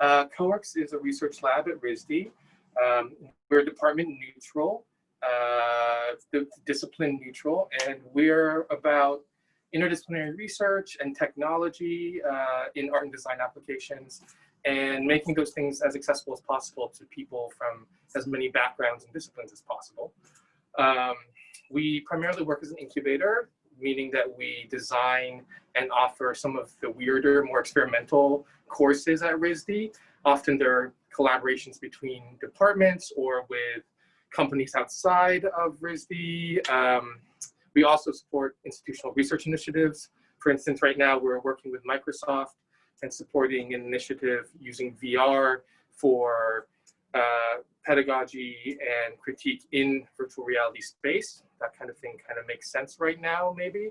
COARCS is a research lab at RISD. We're department neutral, discipline neutral, and we're about interdisciplinary research and technology in art and design applications, and making those things as accessible as possible to people from as many backgrounds and disciplines as possible. We primarily work as an incubator, meaning that we design and offer some of the weirder, more experimental courses at RISD. Often there are collaborations between departments or with companies outside of RISD. We also support institutional research initiatives. For instance, right now we're working with Microsoft and supporting an initiative using VR for pedagogy and critique in virtual reality space. That kind of thing kind of makes sense right now, maybe.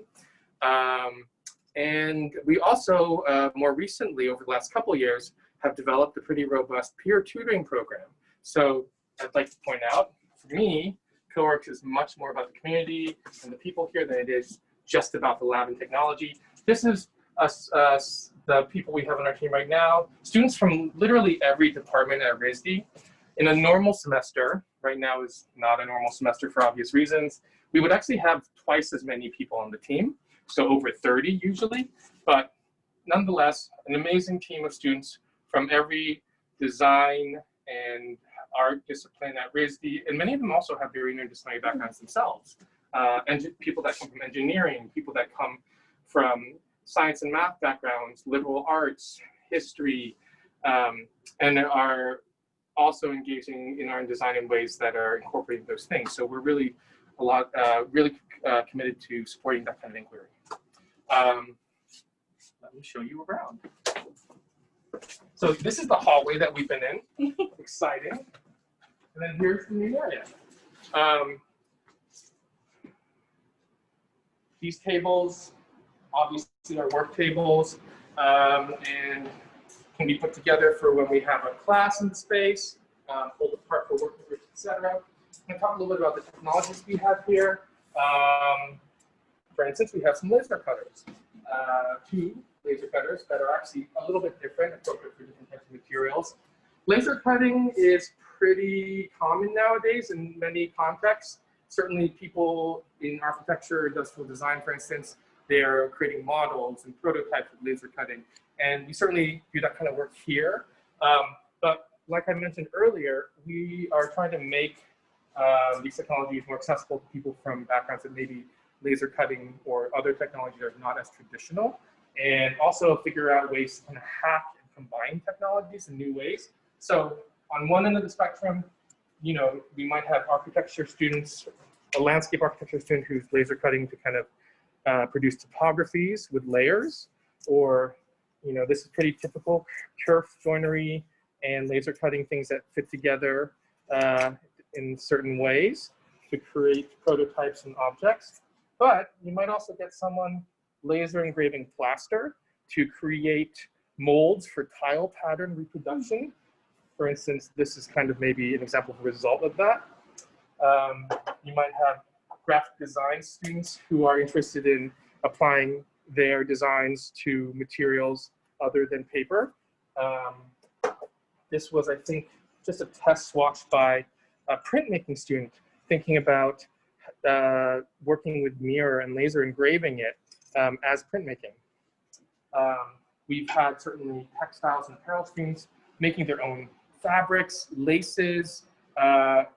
And we also, more recently, over the last couple of years, have developed a pretty robust peer tutoring program. So I'd like to point out, for me, COARCS is much more about the community and the people here than it is just about the lab and technology. This is us, the people we have on our team right now, students from literally every department at RISD. In a normal semester, right now is not a normal semester for obvious reasons, we would actually have twice as many people on the team, so over 30 usually, but nonetheless, an amazing team of students from every design and art discipline at RISD, and many of them also have very interdisciplinary backgrounds themselves. And people that come from engineering, people that come from science and math backgrounds, liberal arts, history, and are also engaging in art and design in ways that are incorporating those things. So we're really committed to supporting that kind of inquiry. Let me show you around. So this is the hallway that we've been in. Exciting. And then here's the new area. These tables obviously are work tables and can be put together for when we have a class in the space, pulled apart for working groups, etc. I'm going to talk a little bit about the technologies we have here. For instance, we have some laser cutters. Two laser cutters that are actually a little bit different, appropriate for different types of materials. Laser cutting is pretty common nowadays in many contexts. Certainly people in architecture, industrial design, for instance, they're creating models and prototypes with laser cutting. And we certainly do that kind of work here. But like I mentioned earlier, we are trying to make these technologies more accessible to people from backgrounds that maybe laser cutting or other technologies are not as traditional, and also figure out ways to kind of hack and combine technologies in new ways. So on one end of the spectrum, you know, we might have architecture students, a landscape architecture student who's laser cutting to kind of produce topographies with layers, or, you know, this is pretty typical, kerf joinery and laser cutting things that fit together in certain ways to create prototypes and objects. But you might also get someone laser engraving plaster to create molds for tile pattern reproduction. For instance, this is kind of maybe an example of a result of that. You might have graphic design students who are interested in applying their designs to materials other than paper. This was, I think, just a test swatch by a printmaking student thinking about working with mirror and laser engraving it as printmaking. We've had certainly textiles and apparel students making their own fabrics, laces,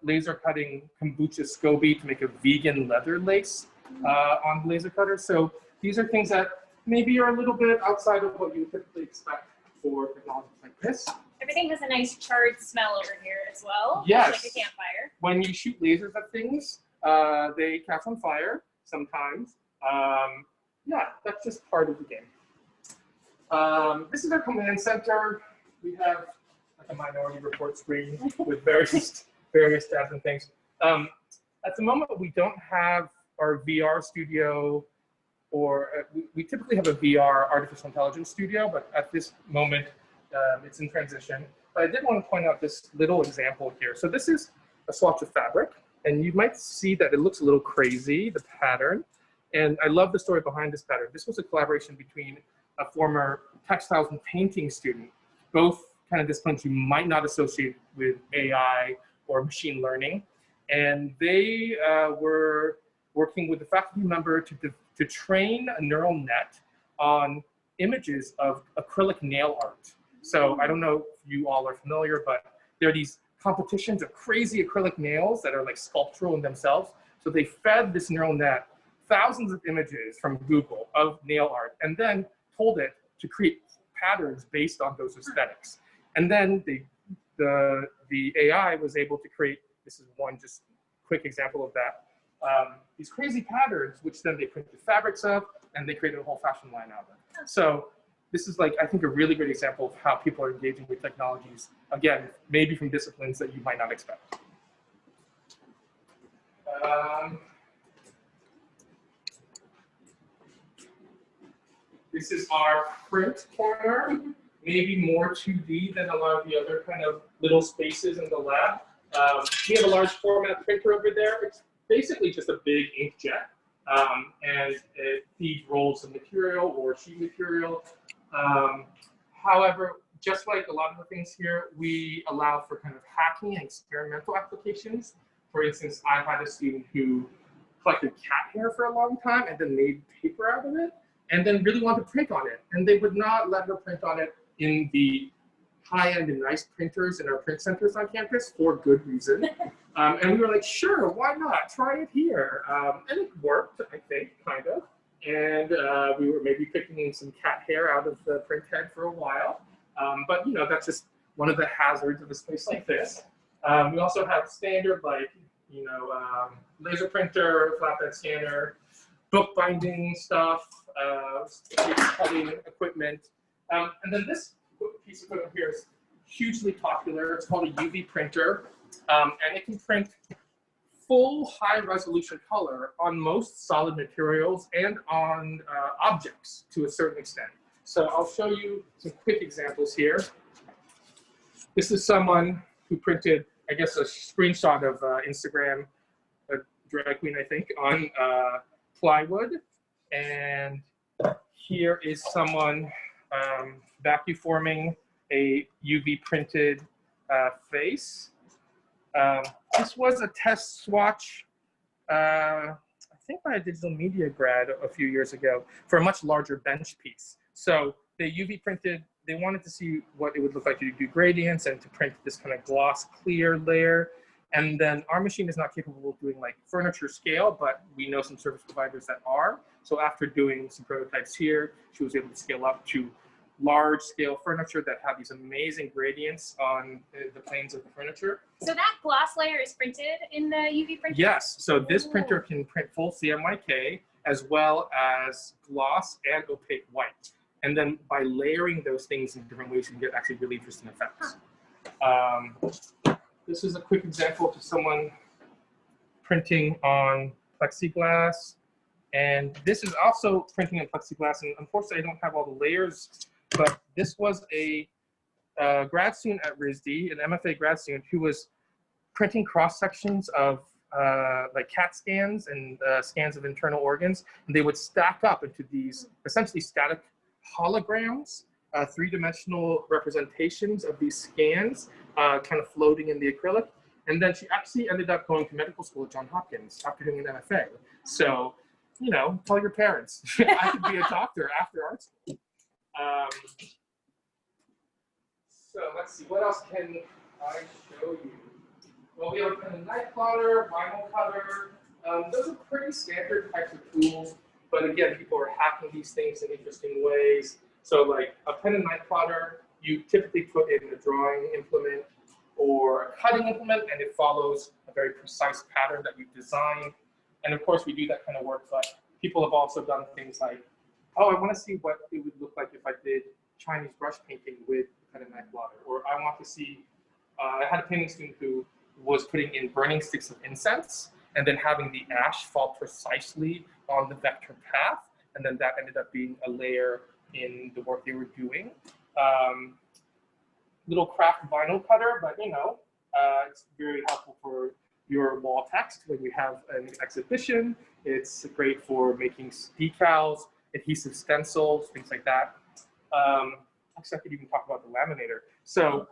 laser cutting kombucha SCOBY to make a vegan leather lace on the laser cutter. So these are things that maybe are a little bit outside of what you would typically expect for technologies like this. Everything has a nice charred smell over here as well. Yes. Like a campfire. When you shoot lasers at things, they catch on fire sometimes. Yeah, that's just part of the game. This is our command center. We have like a minority report screen with various tabs and things. At the moment, we don't have our VR studio, or we typically have a VR artificial intelligence studio, but at this moment, it's in transition. But I did want to point out this little example here. So this is a swatch of fabric, and you might see that it looks a little crazy, the pattern. And I love the story behind this pattern. This was a collaboration between a former textiles and painting student, both kind of disciplines you might not associate with AI or machine learning. And they were working with a faculty member to train a neural net on images of acrylic nail art. So I don't know if you all are familiar, but there are these competitions of crazy acrylic nails that are like sculptural in themselves. So they fed this neural net thousands of images from Google of nail art, and then told it to create patterns based on those aesthetics. And then the AI was able to create, this is one just quick example of that, these crazy patterns, which then they printed fabrics of, and they created a whole fashion line out of it. So this is like, I think, a really good example of how people are engaging with technologies, again, maybe from disciplines that you might not expect. This is our print corner, maybe more 2D than a lot of the other kind of little spaces in the lab. We have a large format printer over there. It's basically just a big inkjet, and it feeds rolls of material or sheet material. However, just like a lot of the things here, we allow for kind of hacking and experimental applications. For instance, I had a student who collected cat hair for a long time and then made paper out of it, and then really wanted to print on it. And they would not let her print on it in the high-end and nice printers in our print centers on campus for good reason. And we were like, sure, why not? Try it here. And it worked, I think, kind of. And we were maybe picking some cat hair out of the print head for a while. But, you know, that's just one of the hazards of a space like this. We also have standard, like, you know, laser printer, flatbed scanner, bookbinding stuff, cutting equipment. And then this piece of equipment here is hugely popular. It's called a UV printer, and it can print full high-resolution color on most solid materials and on objects to a certain extent. So I'll show you some quick examples here. This is someone who printed, I guess, a screenshot of Instagram, a drag queen, I think, on plywood. And here is someone vacuum forming a UV printed face. This was a test swatch, I think by a digital media grad a few years ago, for a much larger bench piece. So they UV printed, they wanted to see what it would look like to do gradients and to print this kind of gloss clear layer. And then our machine is not capable of doing like furniture scale, but we know some service providers that are. So after doing some prototypes here, she was able to scale up to large scale furniture that have these amazing gradients on the planes of the furniture. So that gloss layer is printed in the UV printer? Yes, so this printer can print full CMYK as well as gloss and opaque white. And then by layering those things in different ways, you can get actually really interesting effects. This is a quick example of someone printing on plexiglass. And this is also printing on plexiglass. And unfortunately, I don't have all the layers, but this was a grad student at RISD, an MFA grad student, who was printing cross sections of like CAT scans and scans of internal organs. And they would stack up into these essentially static holograms, three-dimensional representations of these scans kind of floating in the acrylic. And then she actually ended up going to medical school at Johns Hopkins after doing an MFA. So, you know, tell your parents, I could be a doctor after art school. So let's see, what else can I show you? Well, we have a pen and knife plotter, vinyl cutter. Those are pretty standard types of tools, but again, people are hacking these things in interesting ways. So like a pen and knife plotter, you typically put in a drawing implement or a cutting implement, and it follows a very precise pattern that you've designed. And of course, we do that kind of work, but people have also done things like, oh, I want to see what it would look like if I did Chinese brush painting with pen and knife plotter. Or I want to see, I had a painting student who was putting in burning sticks of incense and then having the ash fall precisely on the vector path. And then that ended up being a layer in the work they were doing. Little craft vinyl cutter, but you know, it's very helpful for your wall text when you have an exhibition. It's great for making decals, adhesive stencils, things like that. actually I could even talk about the laminator. So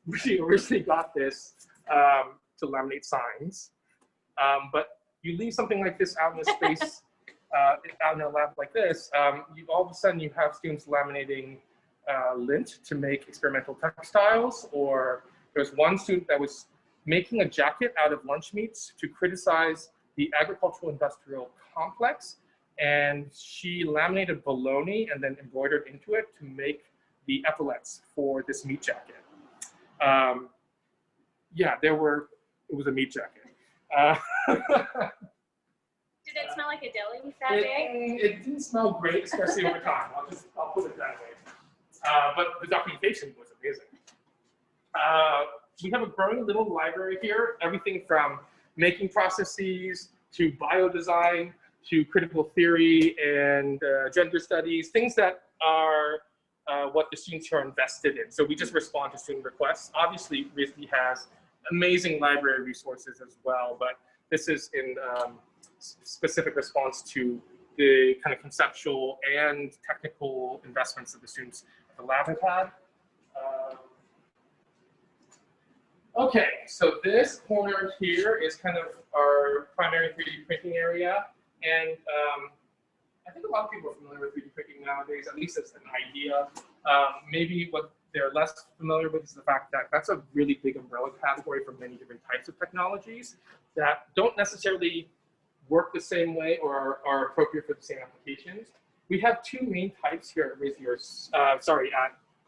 we originally got this to laminate signs, but you leave something like this out in the space, out in a lab like this, you all of a sudden you have students laminating lint to make experimental textiles, or there's one student that was making a jacket out of lunch meats to criticize the agricultural industrial complex, and she laminated bologna and then embroidered into it to make the epaulets for this meat jacket. Yeah, it was a meat jacket. Did it smell like a deli that day? It didn't smell great, especially over time. I'll put it that way. But the documentation was amazing. We have a growing little library here, everything from making processes to biodesign to critical theory and gender studies, things that are what the students are invested in. So we just respond to student requests. Obviously, RISD has amazing library resources as well, but this is in specific response to the kind of conceptual and technical investments that the students at the lab have had. Okay, so this corner here is kind of our primary 3D printing area. And I think a lot of people are familiar with 3D printing nowadays, at least as an idea. Maybe what they're less familiar with is the fact that that's a really big umbrella category for many different types of technologies that don't necessarily work the same way or are appropriate for the same applications. We have two main types here at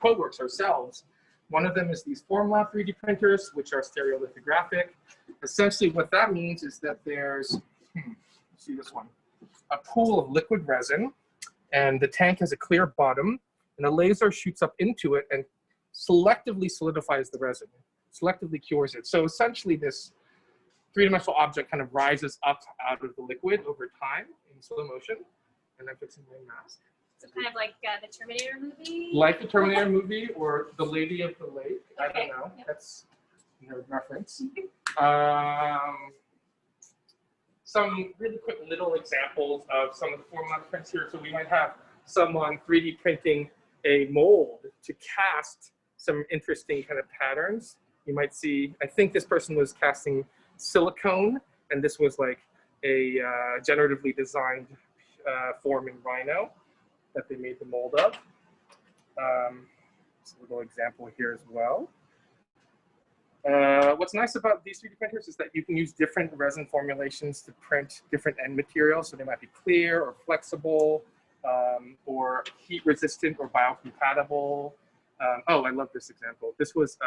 CodeWorks ourselves. One of them is these Formlab 3D printers, which are stereolithographic. Essentially, what that means is that there's, see this one, a pool of liquid resin, and the tank has a clear bottom, and a laser shoots up into it and selectively solidifies the resin, selectively cures it. So essentially, this three-dimensional object kind of rises up out of the liquid over time in slow motion. And I'm fixing my mask. So kind of like the Terminator movie? Like the Terminator movie or The Lady of the Lake. Okay. I don't know. Yep. That's nerd reference. Some really quick little examples of some of the Formlab prints here. So we might have someone 3D printing a mold to cast some interesting kind of patterns. You might see, I think this person was casting silicone, and this was like a generatively designed forming rhino that they made the mold of. Just a little example here as well. What's nice about these 3D printers is that you can use different resin formulations to print different end materials. So they might be clear or flexible, or heat resistant or biocompatible. Oh, I love this example. This was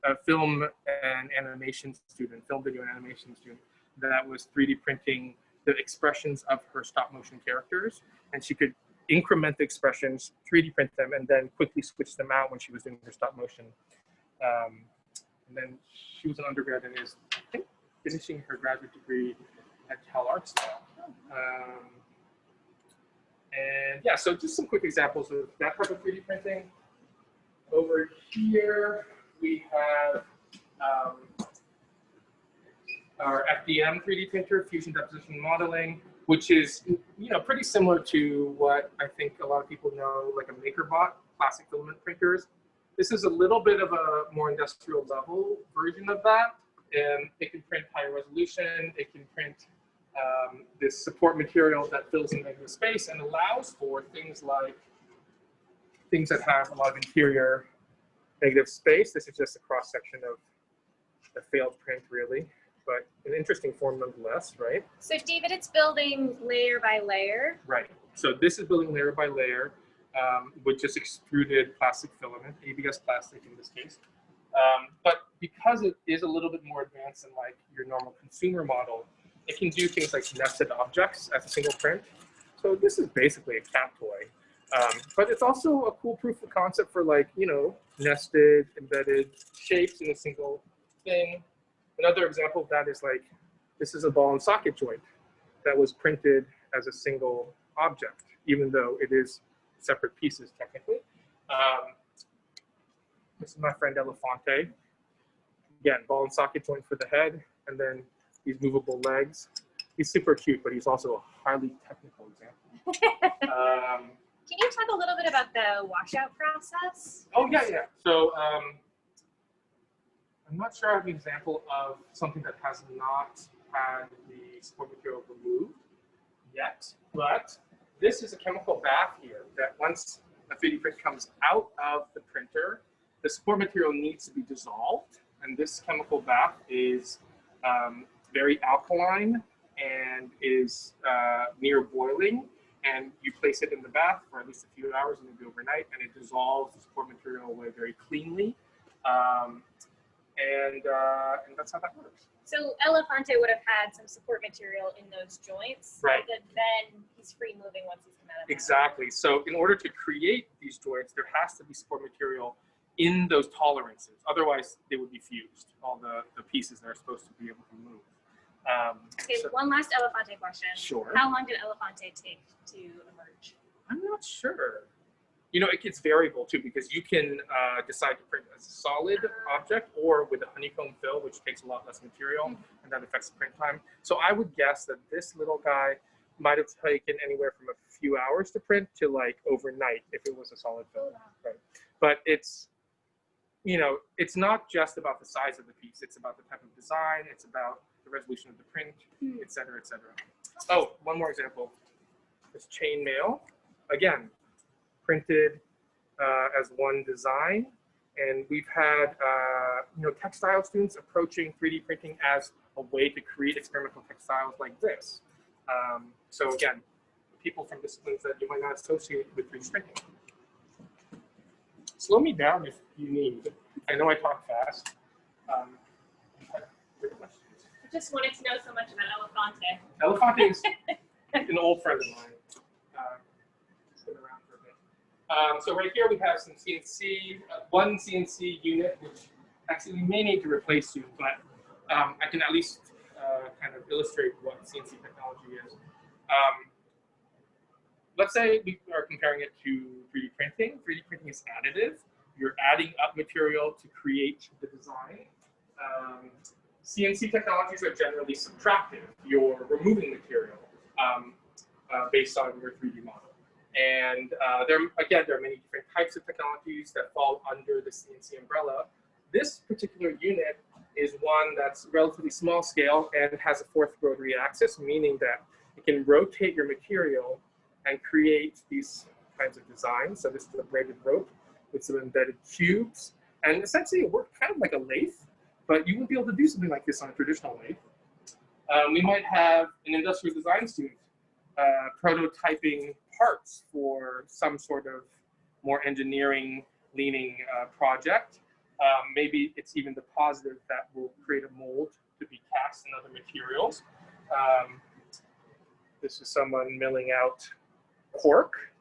a film and animation student, film, video, and animation student that was 3D printing the expressions of her stop motion characters. And she could increment the expressions, 3D print them, and then quickly switch them out when she was doing her stop motion. And then she was an undergrad and is, I think, finishing her graduate degree at CalArts now. And yeah, so just some quick examples of that type of 3D printing. Over here, we have our FDM 3D printer, fusion deposition modeling, which is pretty similar to what I think a lot of people know, like a MakerBot, plastic filament printers. This is a little bit of a more industrial level version of that. And it can print higher resolution. It can print this support material that fills in negative space and allows for things that have a lot of interior negative space. This is just a cross section of the failed print, really, but an interesting form nonetheless, right? So David, it's building layer by layer. Right. So this is building layer by layer with just extruded plastic filament, ABS plastic in this case. But because it is a little bit more advanced than like your normal consumer model, it can do things like nested objects as a single print. So this is basically a cat toy. But it's also a cool proof of concept for like, nested, embedded shapes in a single thing. Another example of that is like, this is a ball and socket joint that was printed as a single object, even though it is separate pieces technically. This is my friend Elephanta. Again, ball and socket joint for the head, and then these movable legs. He's super cute, but he's also a highly technical example. Can you talk a little bit about the washout process? Oh, yeah, yeah. So I'm not sure I have an example of something that has not had the support material removed yet, but this is a chemical bath here that once a 3D print comes out of the printer, the support material needs to be dissolved, and this chemical bath is very alkaline and is near boiling, and you place it in the bath for at least a few hours, maybe overnight, and it dissolves the support material away very cleanly, and that's how that works. So Elephanta would have had some support material in those joints, Right. but then he's free moving once he's come out of that. Exactly. So in order to create these joints, there has to be support material in those tolerances. Otherwise, they would be fused, all the pieces that are supposed to be able to move. Okay, so- one last Elephanta question. Sure. How long did Elephanta take to emerge? I'm not sure. You know, it gets variable too, because you can decide to print as a solid object or with a honeycomb fill, which takes a lot less material, and that affects the print time. So I would guess that this little guy might have taken anywhere from a few hours to print to like overnight if it was a solid fill. Right. But it's, you know, it's not just about the size of the piece. It's about the type of design. It's about the resolution of the print, et cetera, et cetera. Oh, one more example. This chain mail. Again, printed as one design, and we've had you know, textile students approaching 3D printing as a way to create experimental textiles like this. So again, people from disciplines that you might not associate with 3D printing. Slow me down if you need. I know I talk fast. I just wanted to know so much about Elephanta. Elephanta is an old friend of mine. It's been around for a bit. So right here we have some CNC, one CNC unit, which actually we may need to replace soon, but I can at least kind of illustrate what CNC technology is. Let's say we are comparing it to 3D printing. 3D printing is additive. You're adding up material to create the design. CNC technologies are generally subtractive. You're removing material based on your 3D model. And there are many different types of technologies that fall under the CNC umbrella. This particular unit is one that's relatively small scale and has a fourth rotary axis, meaning that it can rotate your material and create these kinds of designs. So this is a braided rope with some embedded cubes. And essentially it works kind of like a lathe, but you wouldn't be able to do something like this on a traditional lathe. We might have an industrial design student prototyping parts for some sort of more engineering leaning project. Maybe it's even the positive that will create a mold to be cast in other materials. This is someone milling out cork.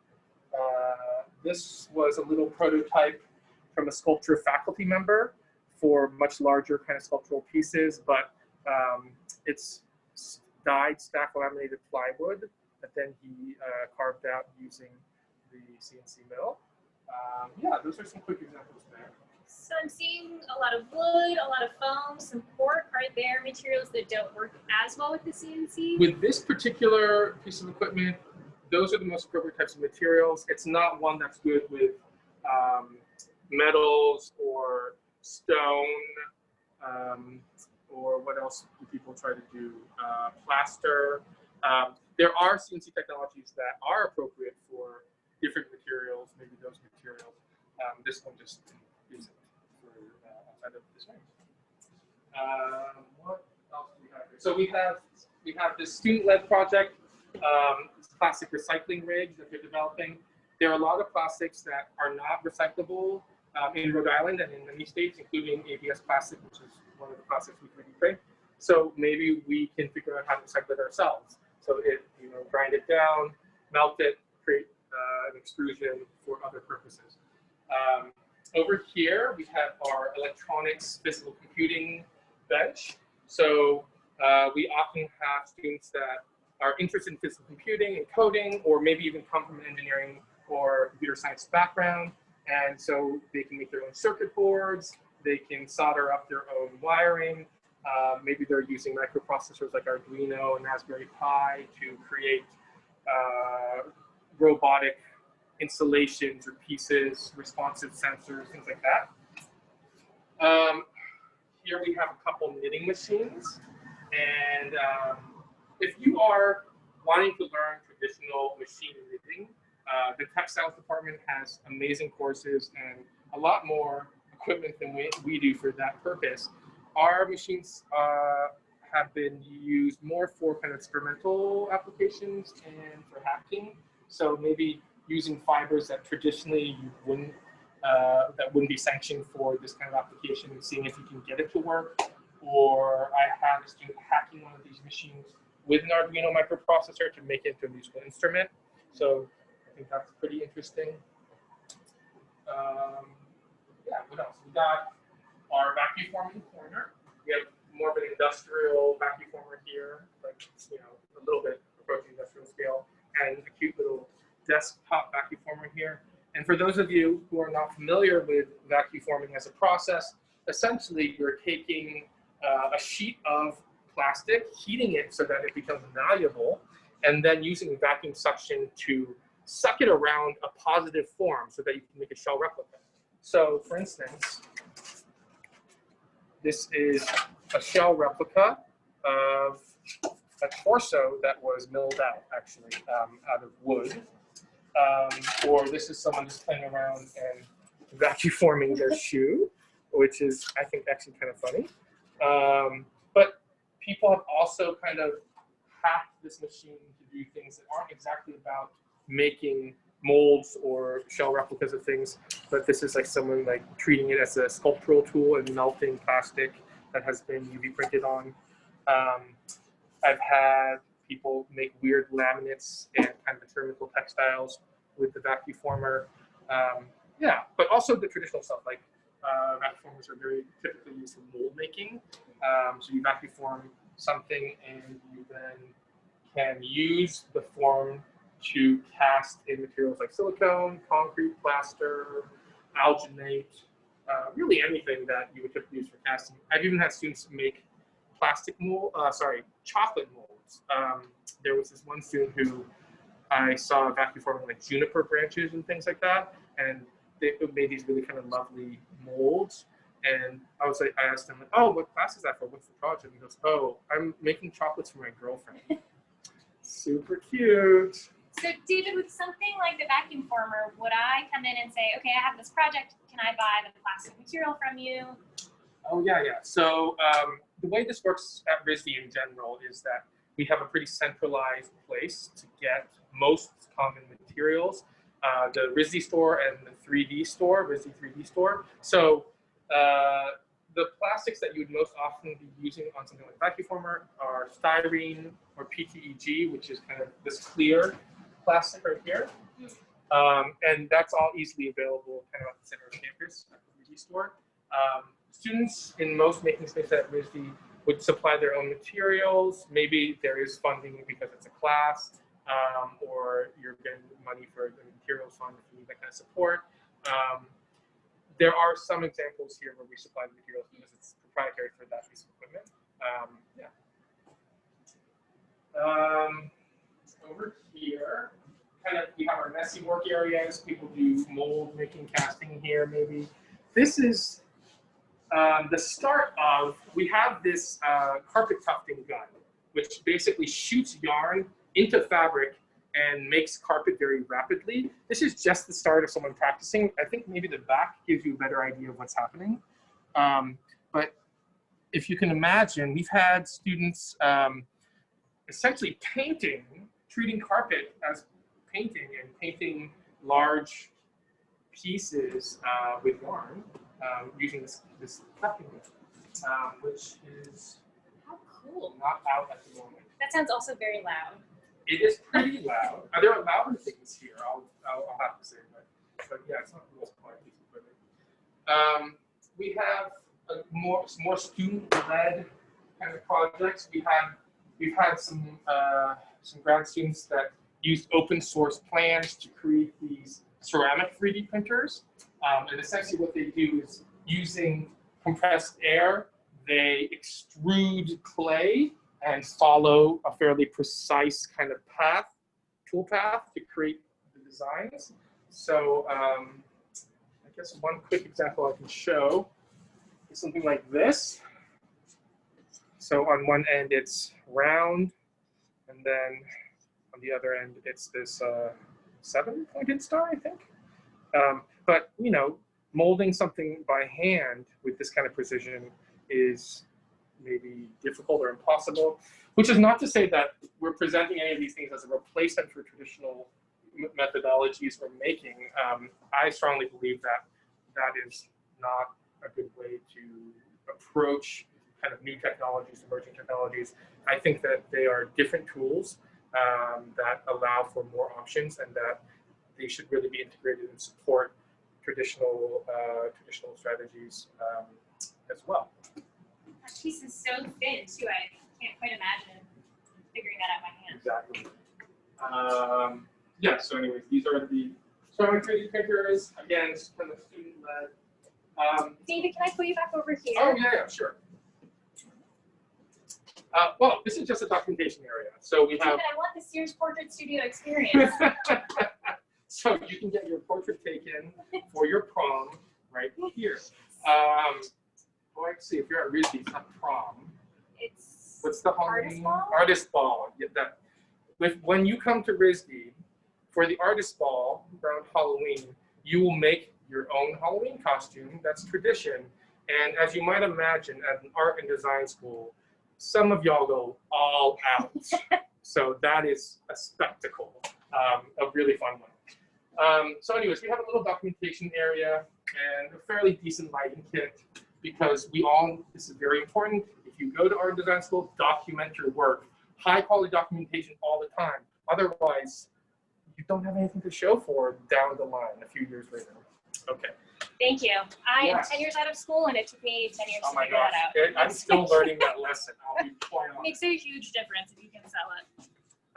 This was a little prototype from a sculpture faculty member for much larger kind of sculptural pieces, but it's dyed stack laminated plywood that then he carved out using the CNC mill. Yeah, those are some quick examples there. So I'm seeing a lot of wood, a lot of foam, some cork. Are there materials that don't work as well with the CNC? With this particular piece of equipment, those are the most appropriate types of materials. It's not one that's good with metals or stone, or what else do people try to do? Plaster. There are CNC technologies that are appropriate for different materials, maybe those materials. This one just isn't for outside of this range. What else do we have here? So we have this student-led project, this plastic recycling rig that they're developing. There are a lot of plastics that are not recyclable in Rhode Island and in many states, including ABS plastic, which is one of the plastics we 3D print. So maybe we can figure out how to recycle it ourselves. So grind it down, melt it, create an extrusion for other purposes. Over here, we have our electronics physical computing bench. So we often have students that are interested in physical computing and coding, or maybe even come from an engineering or computer science background. And so they can make their own circuit boards, they can solder up their own wiring. Maybe they're using microprocessors like Arduino and Raspberry Pi to create robotic installations or pieces, responsive sensors, things like that. Here we have a couple knitting machines. And if you are wanting to learn traditional machine knitting, the textiles department has amazing courses and a lot more equipment than we do for that purpose. Our machines have been used more for kind of experimental applications and for hacking. So maybe using fibers that traditionally you wouldn't, that wouldn't be sanctioned for this kind of application, and seeing if you can get it to work. Or I had a student hacking one of these machines with an Arduino microprocessor to make it into a musical instrument. So I think that's pretty interesting. Yeah, what else? We got our vacuum forming corner. We have more of an industrial vacuum former here, like, you know, a little bit approaching industrial scale, and a cute little desktop vacuum former here. And for those of you who are not familiar with vacuum forming as a process, essentially you're taking a sheet of plastic, heating it so that it becomes malleable, and then using vacuum suction to suck it around a positive form so that you can make a shell replica. So for instance, this is a shell replica of a torso that was milled out, actually, out of wood. Or this is someone just playing around and vacuum forming their shoe, which is, I think, actually kind of funny. But people have also kind of hacked this machine to do things that aren't exactly about making molds or shell replicas of things, but this is like someone like treating it as a sculptural tool and melting plastic that has been UV printed on. I've had people make weird laminates and kind of experimental textiles with the vacuum former. Yeah, but also the traditional stuff, like vacuum formers are very typically used for mold making. So you vacuum form something and you then can use the form to cast in materials like silicone, concrete, plaster, alginate, really anything that you would typically use for casting. I've even had students make plastic mold, chocolate molds. There was this one student who I saw vacuum forming like juniper branches and things like that, and they made these really kind of lovely molds. And I was like, I asked him, like, oh, what class is that for? What's the project? And he goes, oh, I'm making chocolates for my girlfriend. Super cute. So David, with something like the vacuum former, would I come in and say, okay, I have this project, can I buy the plastic material from you? Oh, yeah. So the way this works at RISD in general is that we have a pretty centralized place to get most common materials. The RISD store and the 3D store, RISD 3D store. So the plastics that you would most often be using on something like vacuum former are styrene or PTEG, which is kind of this clear plastic right here. And that's all easily available kind of at the center of campus at the RISD store. Students in most making space at RISD would supply their own materials. Maybe there is funding because it's a class, or you're getting money for the materials fund if you need that kind of support. There are some examples here where we supply the materials because it's proprietary for that piece of equipment. Over here, kind of, we have our messy work areas. People do mold making, casting here, maybe. This is the start of, we have this carpet tufting gun, which basically shoots yarn into fabric and makes carpet very rapidly. This is just the start of someone practicing. I think maybe the back gives you a better idea of what's happening. But if you can imagine, we've had students essentially treating carpet as painting and painting large pieces with yarn using this tufting gun, which is How cool. not out at the moment. That sounds also very loud. It is pretty loud. There are louder things here, I'll have to say, but yeah, it's not the most quiet piece of equipment. We have more student-led kind of projects. We've had some grad students that used open source plans to create these ceramic 3D printers. And essentially what they do is using compressed air, they extrude clay and follow a fairly precise kind of tool path to create the designs. So I guess one quick example I can show is something like this. So on one end it's round, and then on the other end it's this 7-pointed star, I think. But you know, molding something by hand with this kind of precision is maybe difficult or impossible, which is not to say that we're presenting any of these things as a replacement for traditional methodologies for making. I strongly believe that that is not a good way to approach kind of new technologies, emerging technologies. I think that they are different tools that allow for more options, and that they should really be integrated and support traditional strategies as well. That piece is so thin too. I can't quite imagine figuring that out by hand. Exactly. Yeah. So, anyways, these are the sewing 3D printers. Again, it's from the student-led. David, can I pull you back over here? Oh yeah, sure. Well, this is just a documentation area. So we have. David, I want the Sears Portrait Studio experience. So you can get your portrait taken for your prom right here. Well, actually, if you're at RISD, it's not prom. It's What's the artist ball? Artist ball. Yeah, that. When you come to RISD for the artist ball around Halloween, you will make your own Halloween costume. That's tradition. And as you might imagine, at an art and design school, some of y'all go all out. So that is a spectacle, a really fun one. So anyways, we have a little documentation area and a fairly decent lighting kit, because this is very important. If you go to art and design school, document your work. High quality documentation all the time. Otherwise, you don't have anything to show for down the line a few years later. Okay. Thank you. I am Yes. 10 years out of school, and it took me 10 years Oh to my figure gosh, that out. I'm still learning that lesson. I'll be quite honest. Makes a huge difference if you can sell it.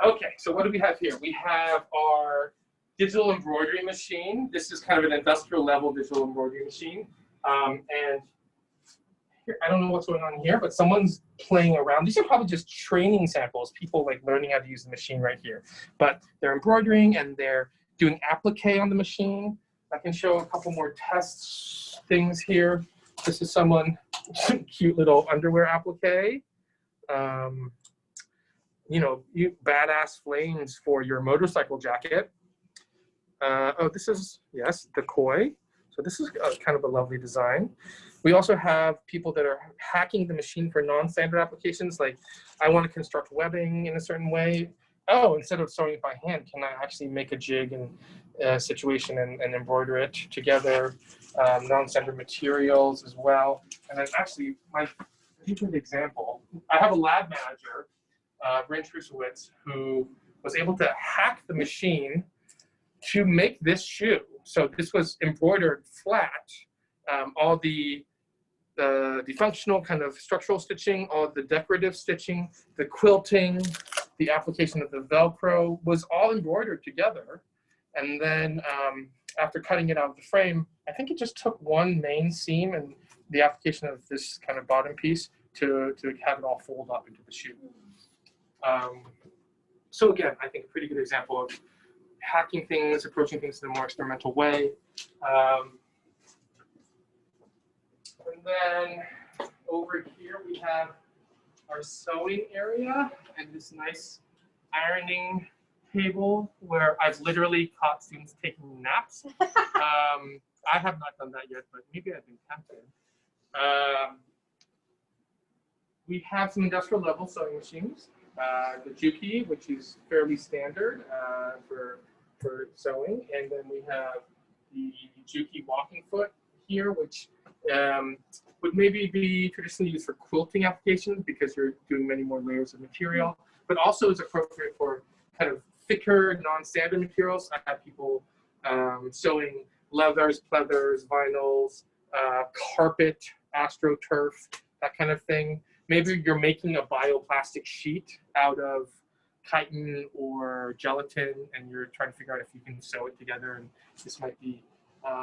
Okay, so what do we have here? We have our digital embroidery machine. This is kind of an industrial level digital embroidery machine. And here, I don't know what's going on here, but someone's playing around. These are probably just training samples, people like learning how to use the machine right here. But they're embroidering and they're doing applique on the machine. I can show a couple more test things here. This is someone, cute little underwear applique. You know, badass flames for your motorcycle jacket. Oh, this is, yes, the koi. So this is kind of a lovely design. We also have people that are hacking the machine for non-standard applications, like I want to construct webbing in a certain way. Oh, instead of sewing it by hand, can I actually make a jig and situation and embroider it together? Non-standard materials as well. And then actually, my favorite example, I have a lab manager, Brent Trusowitz, who was able to hack the machine to make this shoe. So this was embroidered flat. All the functional kind of structural stitching, all the decorative stitching, the quilting, the application of the Velcro was all embroidered together. And then after cutting it out of the frame, I think it just took one main seam and the application of this kind of bottom piece to have it all fold up into the shoe. So again, I think a pretty good example of hacking things, approaching things in a more experimental way. And then over here we have our sewing area and this nice ironing table where I've literally caught students taking naps. I have not done that yet, but maybe I've been tempted. We have some industrial level sewing machines. The Jukey, which is fairly standard for sewing, and then we have the Jukey walking foot here, which would maybe be traditionally used for quilting applications because you're doing many more layers of material, but also is appropriate for kind of thicker, non-standard materials. I have people sewing leathers, pleathers, vinyls, carpet, astroturf, that kind of thing. Maybe you're making a bioplastic sheet out of chitin or gelatin and you're trying to figure out if you can sew it together, and this might be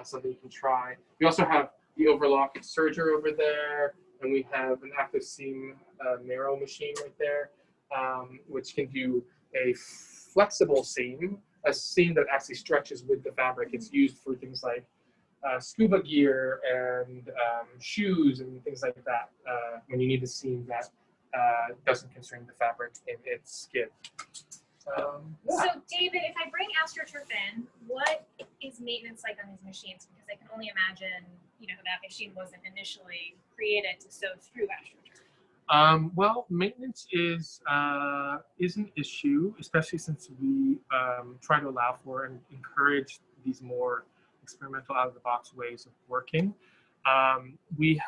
something you can try. We also have the overlock serger over there, and we have an active seam narrow machine right there, which can do a flexible seam a seam that actually stretches with the fabric. It's used for things like scuba gear and shoes and things like that when you need a seam that doesn't constrain the fabric in its skin. Yeah. So David, if I bring AstroTurf in, what is maintenance like on these machines? Because I can only imagine, you know, that machine wasn't initially created to sew through AstroTurf. Well, maintenance is an issue, especially since we try to allow for and encourage these more experimental, out-of-the-box ways of working. I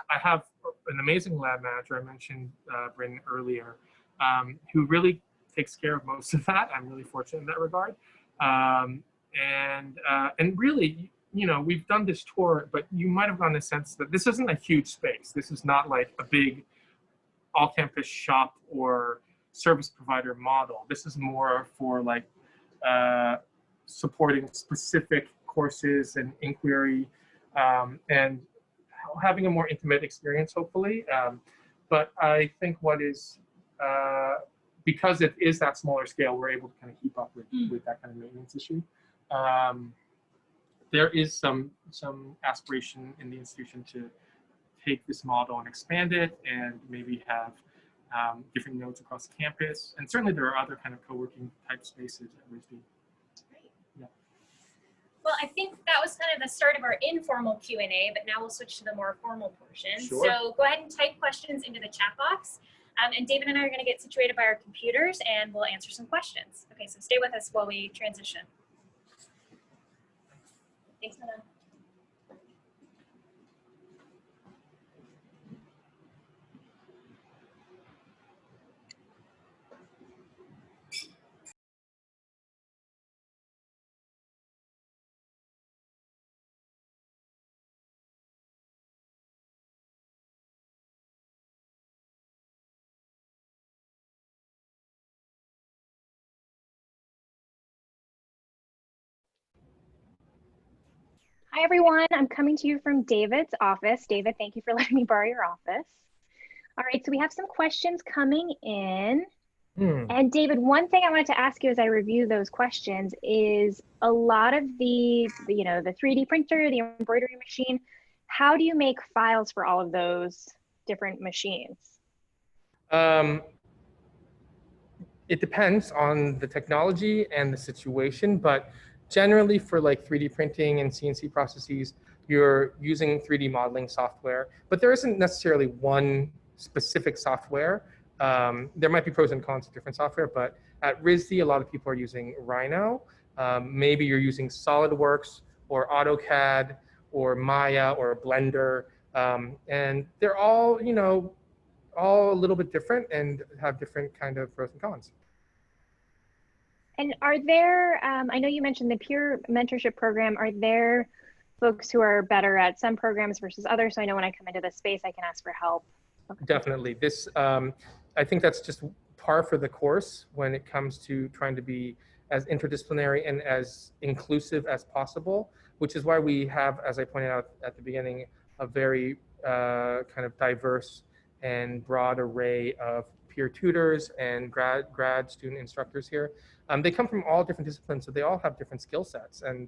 have an amazing lab manager. I mentioned Bryn earlier, who really takes care of most of that. I'm really fortunate in that regard. And really, you know, we've done this tour, but you might have gotten a sense that this isn't a huge space. This is not like a big all-campus shop or service provider model. This is more for like supporting specific courses and inquiry and having a more intimate experience, hopefully. But I think what is, because it is that smaller scale, we're able to kind of keep up with that kind of maintenance issue. There is some aspiration in the institution to take this model and expand it and maybe have different nodes across campus. And certainly there are other kind of co-working type spaces at RISD. Great. Yeah. Well, I think that was kind of the start of our informal Q&A, but now we'll switch to the more formal portion. Sure. So go ahead and type questions into the chat box. And David and I are going to get situated by our computers and we'll answer some questions. Okay, so stay with us while we transition. Thanks, Manon. Hi, everyone. I'm coming to you from David's office. David, thank you for letting me borrow your office. All right, so we have some questions coming in. And David, one thing I wanted to ask you as I review those questions is a lot of the 3D printer, the embroidery machine, how do you make files for all of those different machines? It depends on the technology and the situation, but generally for like 3D printing and CNC processes, you're using 3D modeling software, but there isn't necessarily one specific software. There might be pros and cons to different software, but at RISD, a lot of people are using Rhino. Maybe you're using SolidWorks or AutoCAD or Maya or Blender, and they're all, you know, all a little bit different and have different kind of pros and cons. And are there, I know you mentioned the peer mentorship program, are there folks who are better at some programs versus others? So I know when I come into this space, I can ask for help. Okay. Definitely. This, I think that's just par for the course when it comes to trying to be as interdisciplinary and as inclusive as possible, which is why we have, as I pointed out at the beginning, a very kind of diverse and broad array of peer tutors and grad student instructors here. They come from all different disciplines, so they all have different skill sets, and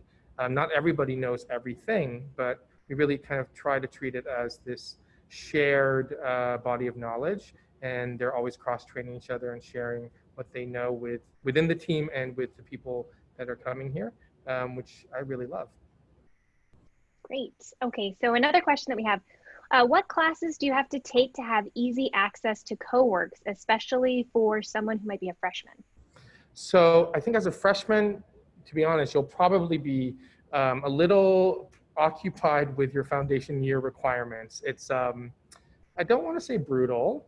not everybody knows everything, but we really kind of try to treat it as this shared body of knowledge, and they're always cross-training each other and sharing what they know within the team and with the people that are coming here, which I really love. Great. Okay, so another question that we have, what classes do you have to take to have easy access to co-works, especially for someone who might be a freshman? So I think as a freshman, to be honest, you'll probably be a little occupied with your foundation year requirements. It's, I don't want to say brutal,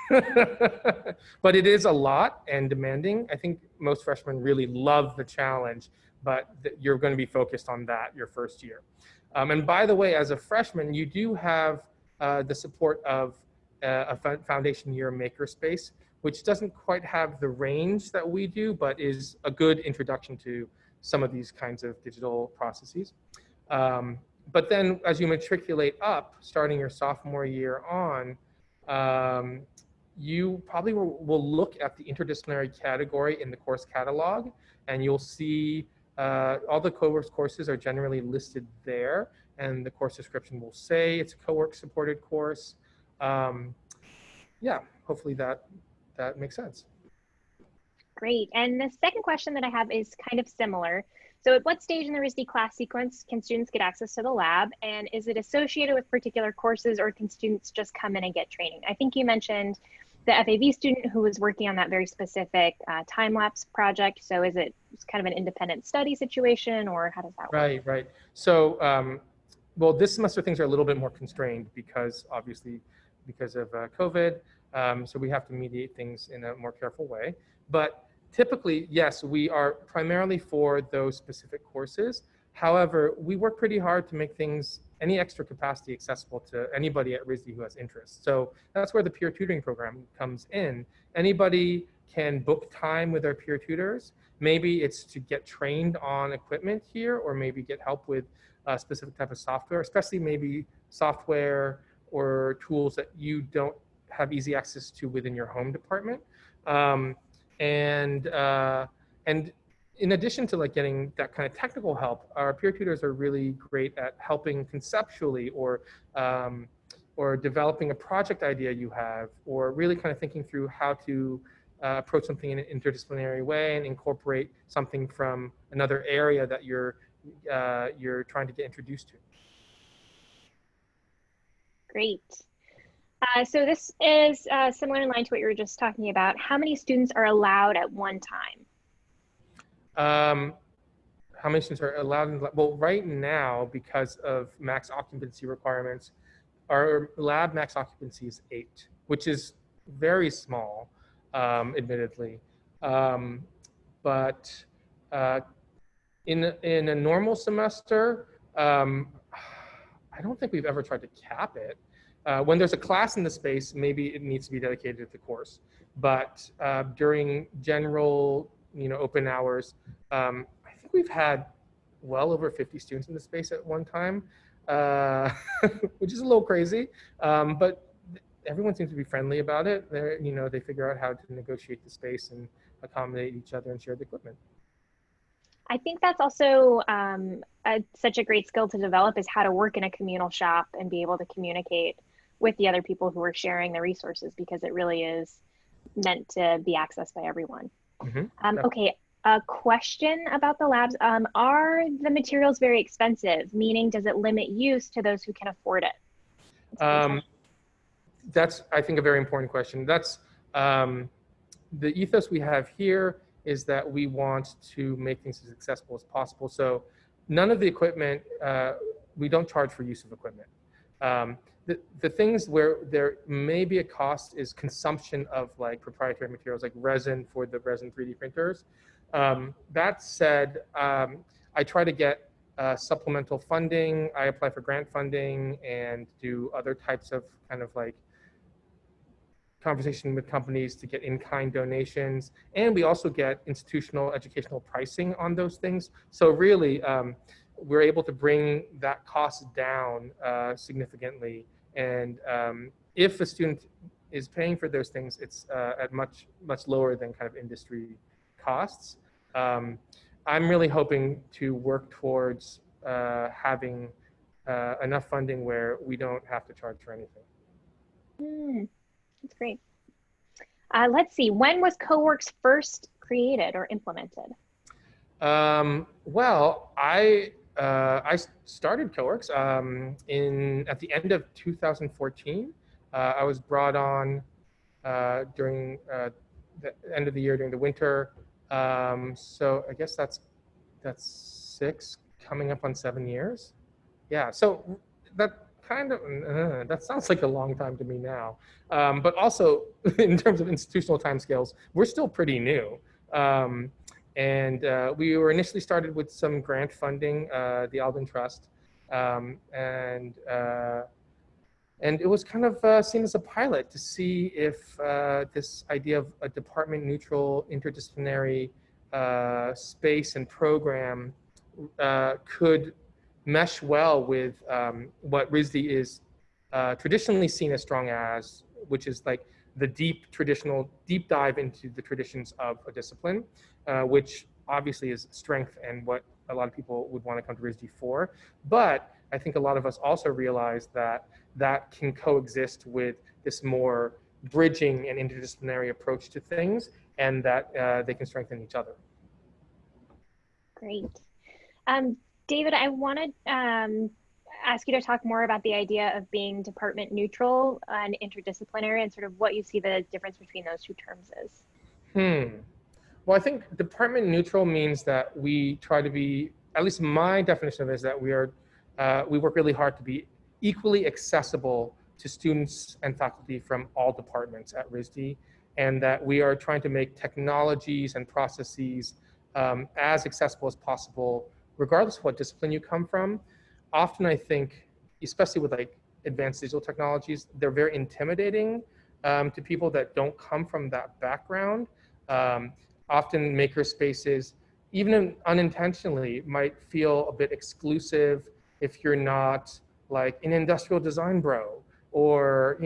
but it is a lot and demanding. I think most freshmen really love the challenge, but you're going to be focused on that your first year. And by the way, as a freshman, you do have the support of a foundation year makerspace, which doesn't quite have the range that we do, but is a good introduction to some of these kinds of digital processes. But then as you matriculate up, starting your sophomore year on, you probably will look at the interdisciplinary category in the course catalog, and you'll see all the co-works courses are generally listed there, and the course description will say it's a co-work supported course. Yeah, hopefully that makes sense. Great. And the second question that I have is kind of similar. So at what stage in the RISD class sequence can students get access to the lab? And is it associated with particular courses, or can students just come in and get training? I think you mentioned the FAV student who was working on that very specific time-lapse project. So is it kind of an independent study situation, or how does that work? Right. So, well, this semester things are a little bit more constrained because obviously because of COVID. So we have to mediate things in a more careful way. But typically, yes, we are primarily for those specific courses. However, we work pretty hard to make things, any extra capacity, accessible to anybody at RISD who has interest. So that's where the peer tutoring program comes in. Anybody can book time with our peer tutors. Maybe it's to get trained on equipment here, or maybe get help with a specific type of software, especially maybe software or tools that you don't have easy access to within your home department. And in addition to like getting that kind of technical help, our peer tutors are really great at helping conceptually, or developing a project idea you have, or really kind of thinking through how to approach something in an interdisciplinary way and incorporate something from another area that you're trying to get introduced to. Great. So this is similar in line to what you were just talking about. How many students are allowed at one time? How many students are allowed? Well, right now, because of max occupancy requirements, our lab max occupancy is 8, which is very small, admittedly. But in a normal semester, I don't think we've ever tried to cap it. When there's a class in the space, maybe it needs to be dedicated to the course. But during general, open hours, I think we've had well over 50 students in the space at one time, which is a little crazy. But everyone seems to be friendly about it. They figure out how to negotiate the space and accommodate each other and share the equipment. I think that's also such a great skill to develop, is how to work in a communal shop and be able to communicate with the other people who are sharing the resources, because it really is meant to be accessed by everyone. Mm-hmm. Okay, a question about the labs. Are the materials very expensive? Meaning, does it limit use to those who can afford it? That's, I think, a very important question. That's the ethos we have here, is that we want to make things as accessible as possible. So none of the equipment, we don't charge for use of equipment. The things where there may be a cost is consumption of like proprietary materials, like resin for the resin 3D printers. That said, I try to get supplemental funding. I apply for grant funding and do other types of kind of like conversation with companies to get in-kind donations. And we also get institutional educational pricing on those things. So really, we're able to bring that cost down significantly. And if a student is paying for those things, it's at much lower than kind of industry costs. I'm really hoping to work towards having enough funding where we don't have to charge for anything. That's great. Let's see, when was CoWorks first created or implemented? Well, I started CoWorks at the end of 2014. I was brought on during the end of the year, during the winter. So I guess that's 6, coming up on 7 years. Yeah, so that kind of, that sounds like a long time to me now. But also, in terms of institutional timescales, we're still pretty new. And we were initially started with some grant funding, the Alvin Trust. And it was kind of seen as a pilot to see if this idea of a department-neutral, interdisciplinary space and program could mesh well with what RISD is traditionally seen as strong as, which is like the deep dive into the traditions of a discipline, which obviously is strength and what a lot of people would want to come to RISD for. But I think a lot of us also realize that that can coexist with this more bridging and interdisciplinary approach to things, and that they can strengthen each other. Great. David, I want to ask you to talk more about the idea of being department neutral and interdisciplinary, and sort of what you see the difference between those two terms is. Well, I think department neutral means that we try to be, at least my definition of it is that we work really hard to be equally accessible to students and faculty from all departments at RISD, and that we are trying to make technologies and processes as accessible as possible, regardless of what discipline you come from. Often I think, especially with like advanced digital technologies, they're very intimidating to people that don't come from that background. Often maker spaces, even unintentionally, might feel a bit exclusive if you're not like an industrial design bro, or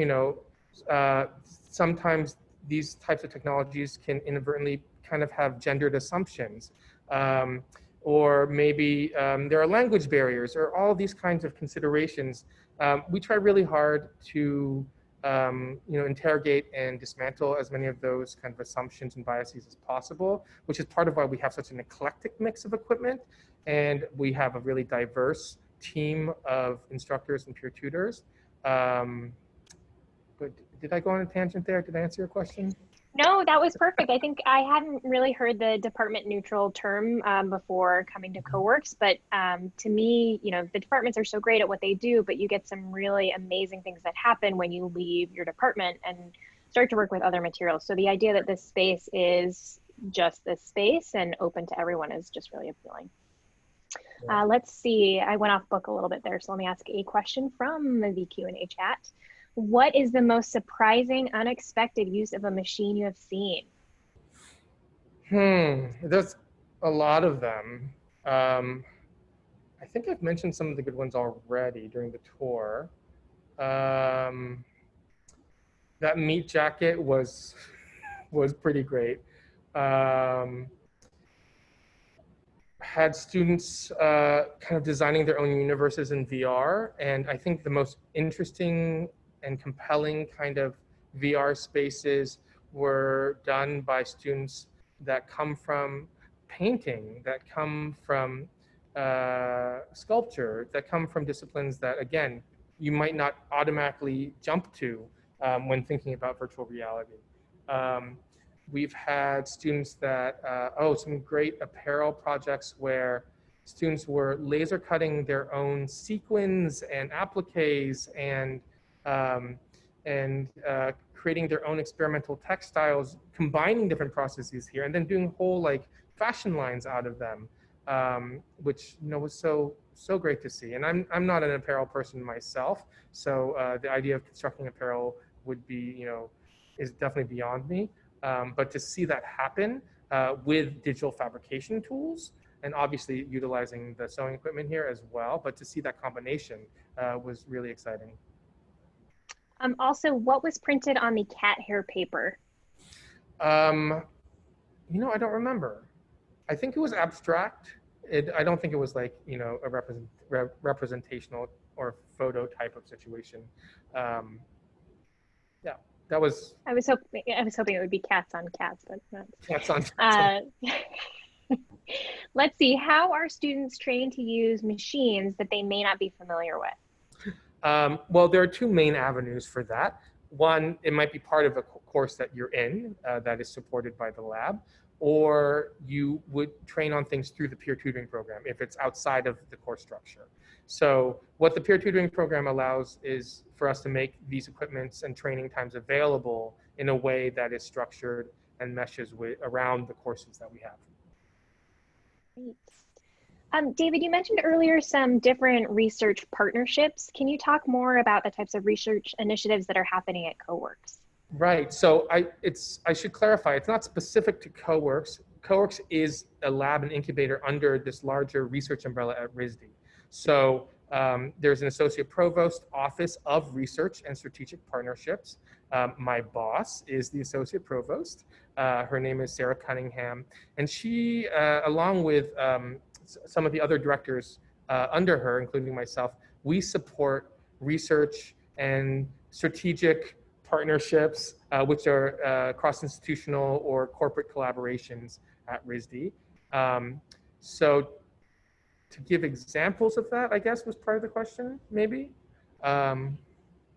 sometimes these types of technologies can inadvertently kind of have gendered assumptions, or maybe there are language barriers, or all these kinds of considerations. We try really hard to interrogate and dismantle as many of those kind of assumptions and biases as possible, which is part of why we have such an eclectic mix of equipment, and we have a really diverse team of instructors and peer tutors. But did I go on a tangent there? Did I answer your question? No, that was perfect. I think I hadn't really heard the department neutral term before coming to CoWorks, but to me, the departments are so great at what they do, but you get some really amazing things that happen when you leave your department and start to work with other materials. So the idea that this space is just this space and open to everyone is just really appealing. Yeah. Let's see, I went off book a little bit there, so let me ask a question from the Q&A chat. What is the most surprising, unexpected use of a machine you have seen? There's a lot of them. I think I've mentioned some of the good ones already during the tour. That meat jacket was pretty great. Had students kind of designing their own universes in VR, and I think the most interesting and compelling kind of VR spaces were done by students that come from painting, that come from sculpture, that come from disciplines that, again, you might not automatically jump to when thinking about virtual reality. We've had students that, some great apparel projects where students were laser cutting their own sequins and appliques and creating their own experimental textiles, combining different processes here, and then doing whole like fashion lines out of them, which was so great to see. And I'm not an apparel person myself, so the idea of constructing apparel would be is definitely beyond me. But to see that happen with digital fabrication tools, and obviously utilizing the sewing equipment here as well, but to see that combination was really exciting. Also, what was printed on the cat hair paper? I don't remember. I think it was abstract. I don't think it was like, a representational or photo type of situation. Yeah, that was. I was hoping it would be cats on cats, but not. Cats on cats. Let's see. How are students trained to use machines that they may not be familiar with? Well, there are two main avenues for that. One, it might be part of a course that you're in that is supported by the lab, or you would train on things through the peer tutoring program if it's outside of the course structure. So what the peer tutoring program allows is for us to make these equipments and training times available in a way that is structured and meshes around the courses that we have. Great. David, you mentioned earlier some different research partnerships. Can you talk more about the types of research initiatives that are happening at CoWorks? Right. So I should clarify, it's not specific to CoWorks. CoWorks is a lab and incubator under this larger research umbrella at RISD. So There's an associate provost office of research and strategic partnerships. My boss is the associate provost. Her name is Sarah Cunningham, and she, along with some of the other directors under her, including myself, we support research and strategic partnerships, which are cross-institutional or corporate collaborations at RISD. So to give examples of that, I guess, was part of the question, maybe?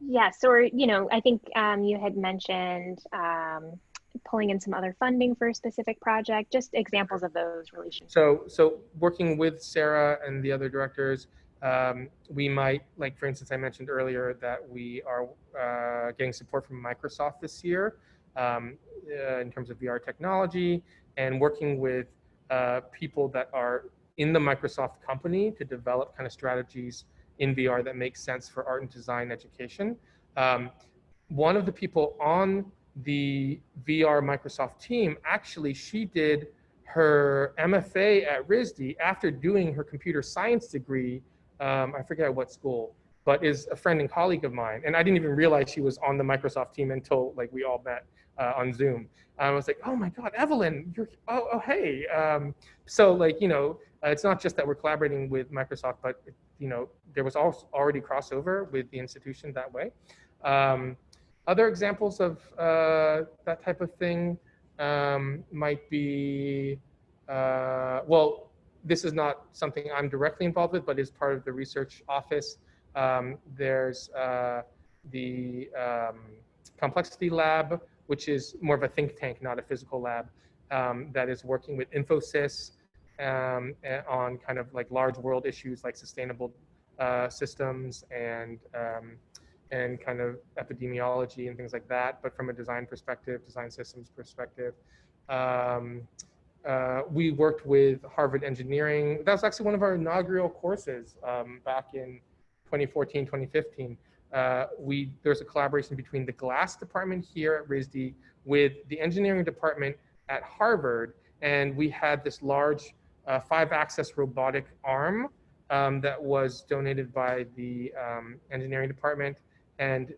Yes, or, you know, I think you had mentioned pulling in some other funding for a specific project, just examples of those relationships. So working with Sarah and the other directors, we might, like, for instance, I mentioned earlier that we are getting support from Microsoft this year in terms of VR technology, and working with people that are in the Microsoft company to develop kind of strategies in VR that make sense for art and design education. One of the people on the VR Microsoft team, actually, she did her MFA at RISD after doing her computer science degree. I forget what school, but is a friend and colleague of mine. And I didn't even realize she was on the Microsoft team until, like, we all met on Zoom. I was like, oh my God, Evelyn, you're, oh hey. So, like, you know, it's not just that we're collaborating with Microsoft, but, you know, there was already crossover with the institution that way. Other examples of that type of thing might be, well, this is not something I'm directly involved with, but is part of the research office. There's the Complexity Lab, which is more of a think tank, not a physical lab, that is working with Infosys on kind of like large world issues like sustainable systems and kind of epidemiology and things like that, but from a design perspective, design systems perspective. We worked with Harvard Engineering. That was actually one of our inaugural courses back in 2014, 2015. There's a collaboration between the glass department here at RISD with the engineering department at Harvard, and we had this large 5-axis robotic arm that was donated by the engineering department, and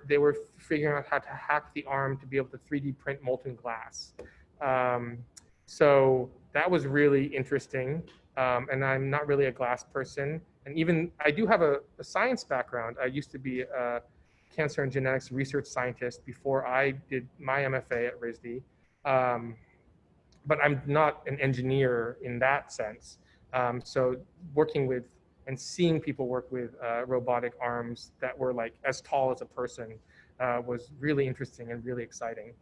they were figuring out how to hack the arm to be able to 3D print molten glass. So that was really interesting, and I'm not really a glass person. And even, I do have a science background. I used to be a cancer and genetics research scientist before I did my MFA at RISD. But I'm not an engineer in that sense. So working with and seeing people work with robotic arms that were like as tall as a person was really interesting and really exciting.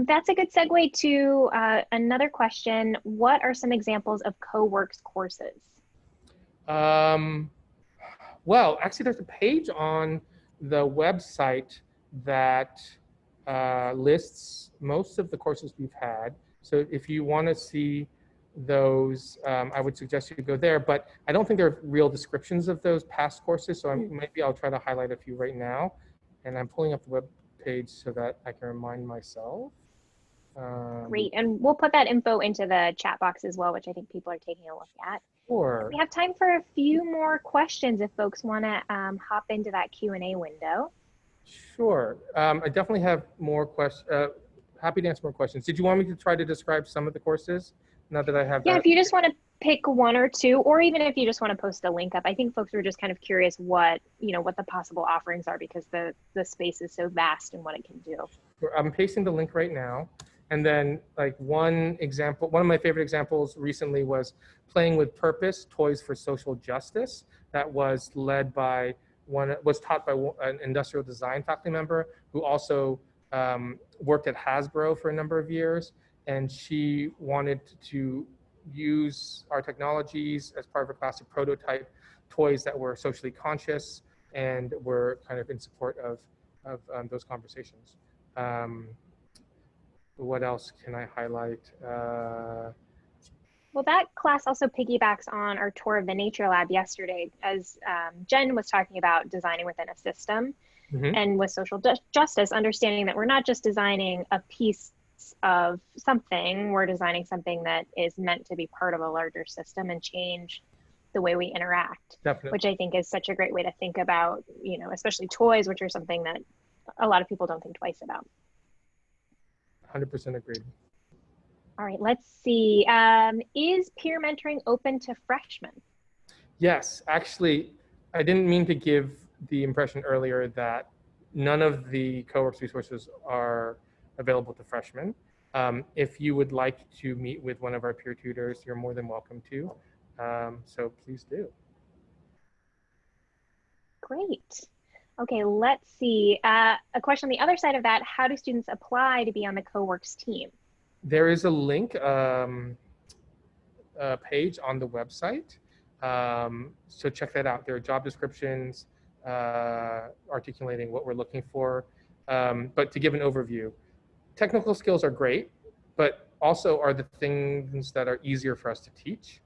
That's a good segue to another question. What are some examples of co-works courses? Well, actually, there's a page on the website that lists most of the courses we've had. So if you want to see those, I would suggest you go there. But I don't think there are real descriptions of those past courses. So maybe I'll try to highlight a few right now. And I'm pulling up the web page so that I can remind myself. Great, and we'll put that info into the chat box as well, which I think people are taking a look at. Sure. We have time for a few more questions if folks want to hop into that Q&A window. Sure. I definitely have more questions. Happy to answer more questions. Did you want me to try to describe some of the courses now that I have that? Yeah, if you just want to pick one or two, or even if you just want to post a link up. I think folks were just kind of curious what the possible offerings are, because the space is so vast and what it can do. I'm pasting the link right now. And then, like, one of my favorite examples recently was Playing with Purpose, Toys for Social Justice. That was taught by an industrial design faculty member who also worked at Hasbro for a number of years. And she wanted to use our technologies as part of her class to prototype toys that were socially conscious and were kind of in support of those conversations. What else can I highlight? Well, that class also piggybacks on our tour of the Nature Lab yesterday, as Jen was talking about designing within a system. And with social justice, understanding that we're not just designing a piece of something, we're designing something that is meant to be part of a larger system and change the way we interact. Definitely. Which I think is such a great way to think about, you know, especially toys, which are something that a lot of people don't think twice about. 100% agreed. All right, let's see. Is peer mentoring open to freshmen? Yes, actually, I didn't mean to give the impression earlier that none of the CoWorks resources are available to freshmen. If you would like to meet with one of our peer tutors, you're more than welcome to. So please do. Great. Okay, let's see. A question on the other side of that, how do students apply to be on the CoWorks team? There is a link page on the website. So check that out. There are job descriptions articulating what we're looking for. But to give an overview, technical skills are great, but also are the things that are easier for us to teach.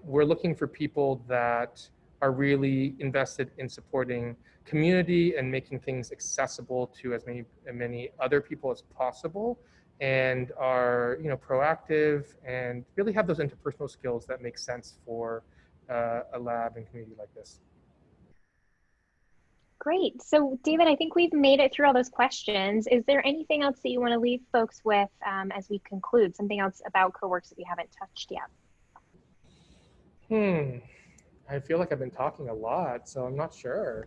We're looking for people that are really invested in supporting community and making things accessible to as many other people as possible, and are, you know, proactive and really have those interpersonal skills that make sense for a lab and community like this. Great. So David, I think we've made it through all those questions. Is there anything else that you want to leave folks with as we conclude? Something else about CoWorks that we haven't touched yet? I feel like I've been talking a lot, so I'm not sure.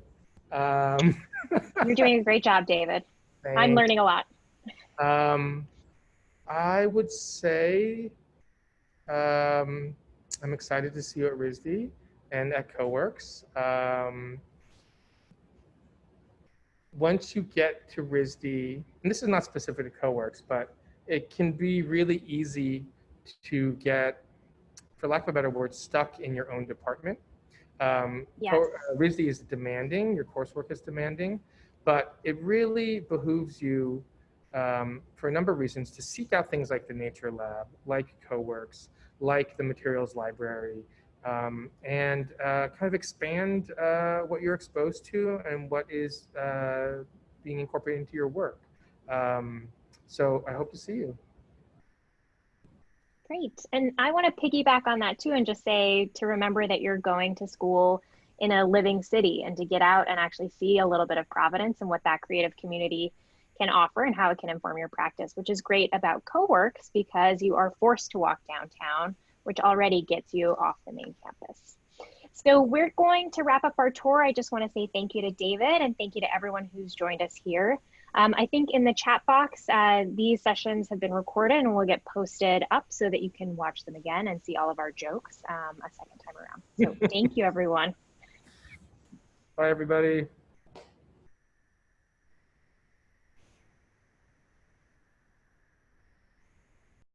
You're doing a great job, David. Thanks. I'm learning a lot. I would say I'm excited to see you at RISD and at CoWorks. Once you get to RISD, and this is not specific to CoWorks, but it can be really easy to get, for lack of a better word, stuck in your own department. Yes. RISD is demanding, your coursework is demanding, but it really behooves you for a number of reasons to seek out things like the Nature Lab, like CoWorks, like the Materials Library, and kind of expand what you're exposed to and what is being incorporated into your work. So I hope to see you. Great. And I want to piggyback on that too and just say to remember that you're going to school in a living city and to get out and actually see a little bit of Providence and what that creative community can offer and how it can inform your practice, which is great about CoWorks because you are forced to walk downtown, which already gets you off the main campus. So we're going to wrap up our tour. I just want to say thank you to David and thank you to everyone who's joined us here. I think in the chat box, these sessions have been recorded and will get posted up so that you can watch them again and see all of our jokes a second time around. So thank you, everyone. Bye, everybody.